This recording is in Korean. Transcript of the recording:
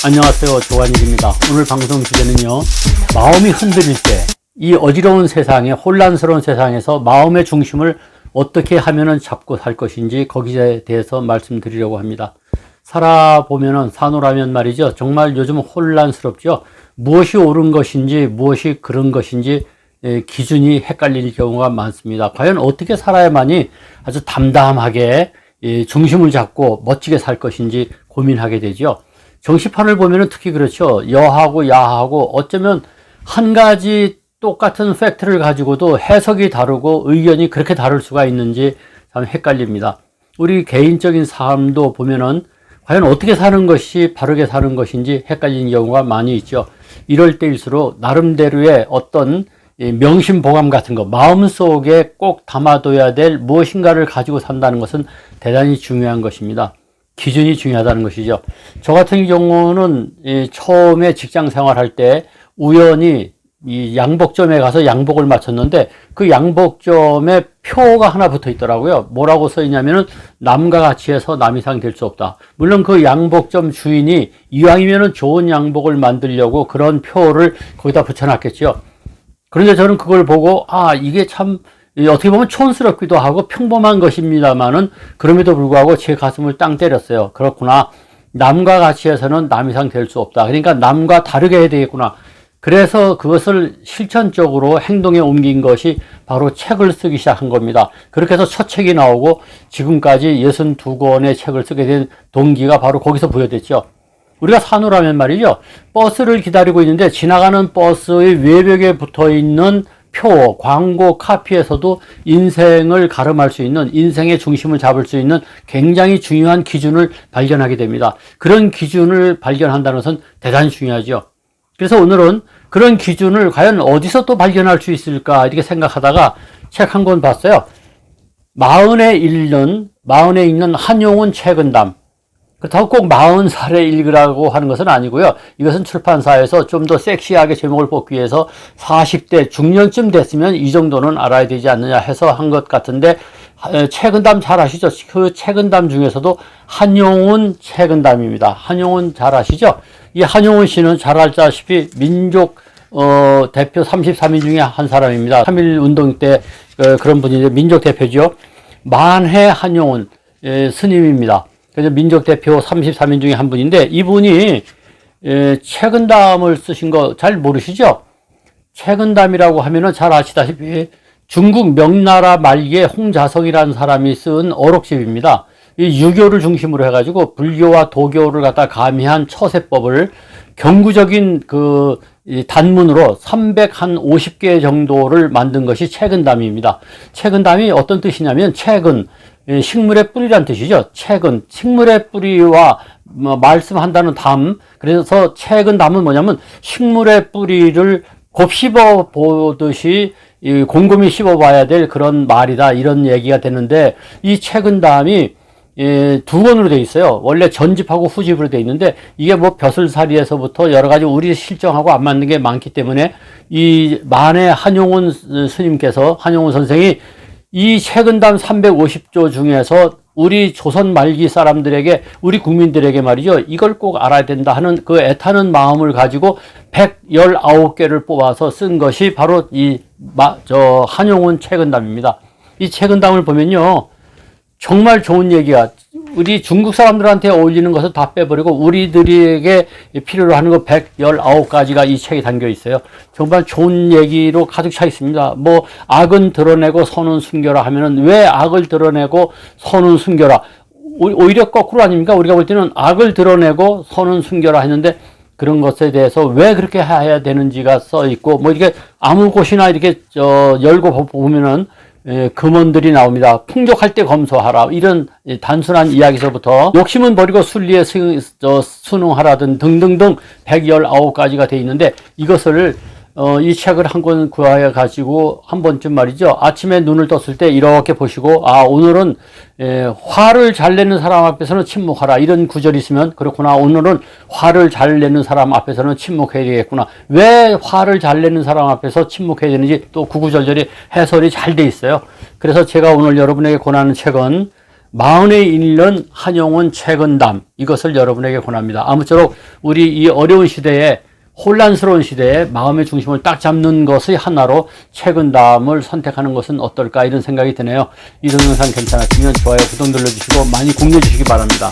안녕하세요. 조한일입니다. 오늘 방송 주제는요, 마음이 흔들릴 때, 이 어지러운 세상에, 혼란스러운 세상에서 마음의 중심을 어떻게 하면은 잡고 살 것인지 거기에 대해서 말씀드리려고 합니다. 살아보면은, 사노라면 말이죠. 정말 요즘 혼란스럽죠. 무엇이 옳은 것인지, 무엇이 그른 것인지, 기준이 헷갈릴 경우가 많습니다. 과연 어떻게 살아야만이 아주 담담하게 중심을 잡고 멋지게 살 것인지 고민하게 되죠. 정치판을 보면은 특히 그렇죠. 여하고 야하고 어쩌면 한 가지 똑같은 팩트를 가지고도 해석이 다르고 의견이 그렇게 다를 수가 있는지 참 헷갈립니다. 우리 개인적인 삶도 보면은 과연 어떻게 사는 것이 바르게 사는 것인지 헷갈리는 경우가 많이 있죠. 이럴 때일수록 나름대로의 어떤 명심보감 같은 거, 마음속에 꼭 담아둬야 될 무엇인가를 가지고 산다는 것은 대단히 중요한 것입니다. 기준이 중요하다는 것이죠. 저 같은 경우는 처음에 직장 생활할 때 우연히 이 양복점에 가서 양복을 맞췄는데 그 양복점에 표가 하나 붙어 있더라고요. 뭐라고 써 있냐면은 남과 같이 해서 남 이상 될 수 없다. 물론 그 양복점 주인이 이왕이면은 좋은 양복을 만들려고 그런 표를 거기다 붙여놨겠죠. 그런데 저는 그걸 보고 이게 참 어떻게 보면 촌스럽기도 하고 평범한 것입니다만은 그럼에도 불구하고 제 가슴을 땅 때렸어요. 그렇구나. 남과 같이 해서는 남 이상 될 수 없다. 그러니까 남과 다르게 해야 되겠구나. 그래서 그것을 실천적으로 행동에 옮긴 것이 바로 책을 쓰기 시작한 겁니다. 그렇게 해서 첫 책이 나오고 지금까지 62권의 책을 쓰게 된 동기가 바로 거기서 부여됐죠. 우리가 사노라면 말이죠. 버스를 기다리고 있는데 지나가는 버스의 외벽에 붙어있는 표, 광고, 카피에서도 인생을 가름할 수 있는, 인생의 중심을 잡을 수 있는 굉장히 중요한 기준을 발견하게 됩니다. 그런 기준을 발견한다는 것은 대단히 중요하죠. 그래서 오늘은 그런 기준을 과연 어디서 또 발견할 수 있을까 이렇게 생각하다가 책 한 권 봤어요. 마흔에 읽는 한용운 책은담. 그렇다고 꼭 40살에 읽으라고 하는 것은 아니고요. 이것은 출판사에서 좀 더 섹시하게 제목을 뽑기 위해서 40대 중년쯤 됐으면 이 정도는 알아야 되지 않느냐 해서 한 것 같은데, 책은담 잘 아시죠? 그 책은담 중에서도 한용운 책은담입니다. 한용운 잘 아시죠? 이 한용운 씨는 잘 알다시피 민족 대표 33인 중에 한 사람입니다. 3.1 운동 때 그런 분이 민족 대표죠. 만해 한용운 스님입니다. 그래서 민족 대표 33인 중에 한 분인데, 이분이 책은담을 쓰신 거 잘 모르시죠? 책은담이라고 하면은 잘 아시다시피 중국 명나라 말기에 홍자성이라는 사람이 쓴 어록집입니다. 이 유교를 중심으로 해가지고 불교와 도교를 갖다 가미한 처세법을 경구적인 그 단문으로 350개 정도를 만든 것이 책은담입니다. 책은담이 어떤 뜻이냐면, 책은 식물의 뿌리란 뜻이죠. 책은 식물의 뿌리와 말씀한다는 담. 그래서 책은담은 뭐냐면 식물의 뿌리를 곱씹어 보듯이 곰곰이 씹어봐야 될 그런 말이다, 이런 얘기가 되는데, 이 책은담이 두 권으로 되어 있어요. 원래 전집하고 후집으로 되어 있는데, 이게 뭐 벼슬살이에서부터 여러 가지 우리 실정하고 안 맞는 게 많기 때문에 이 만해 한용운 스님께서, 한용운 선생이 이 책은담 350조 중에서 우리 조선 말기 사람들에게, 우리 국민들에게 말이죠, 이걸 꼭 알아야 된다 하는 그 애타는 마음을 가지고 119개를 뽑아서 쓴 것이 바로 한용운 책은담입니다. 이 책은담을 보면요, 정말 좋은 얘기야. 우리 중국 사람들한테 어울리는 것을 다 빼버리고 우리들에게 필요로 하는 거 119가지가 이 책에 담겨 있어요. 정말 좋은 얘기로 가득 차 있습니다. 뭐 악은 드러내고 선은 숨겨라 하면은 왜 악을 드러내고 선은 숨겨라? 오히려 거꾸로 아닙니까? 우리가 볼 때는 악을 드러내고 선은 숨겨라 했는데, 그런 것에 대해서 왜 그렇게 해야 되는지가 써 있고, 뭐 이렇게 아무 곳이나 이렇게 열고 보면은 금원들이 나옵니다. 풍족할 때 검소하라, 이런 단순한 이야기서부터 욕심은 버리고 순리에 순응하라든 등등등 119가지가 되어 있는데, 이것을 이 책을 한 권 구하여 가지고 한 번쯤 말이죠, 아침에 눈을 떴을 때 이렇게 보시고, 오늘은 화를 잘 내는 사람 앞에서는 침묵하라, 이런 구절이 있으면 그렇구나, 오늘은 화를 잘 내는 사람 앞에서는 침묵해야 되겠구나. 왜 화를 잘 내는 사람 앞에서 침묵해야 되는지 또 구구절절히 해설이 잘 돼 있어요. 그래서 제가 오늘 여러분에게 권하는 책은 마흔에 이르는 한용운 최근담, 이것을 여러분에게 권합니다. 아무쪼록 우리 이 어려운 시대에, 혼란스러운 시대에 마음의 중심을 딱 잡는 것의 하나로 최근담을 선택하는 것은 어떨까, 이런 생각이 드네요. 이 동영상 괜찮았으면 좋아요, 구독 눌러주시고 많이 공유해 주시기 바랍니다.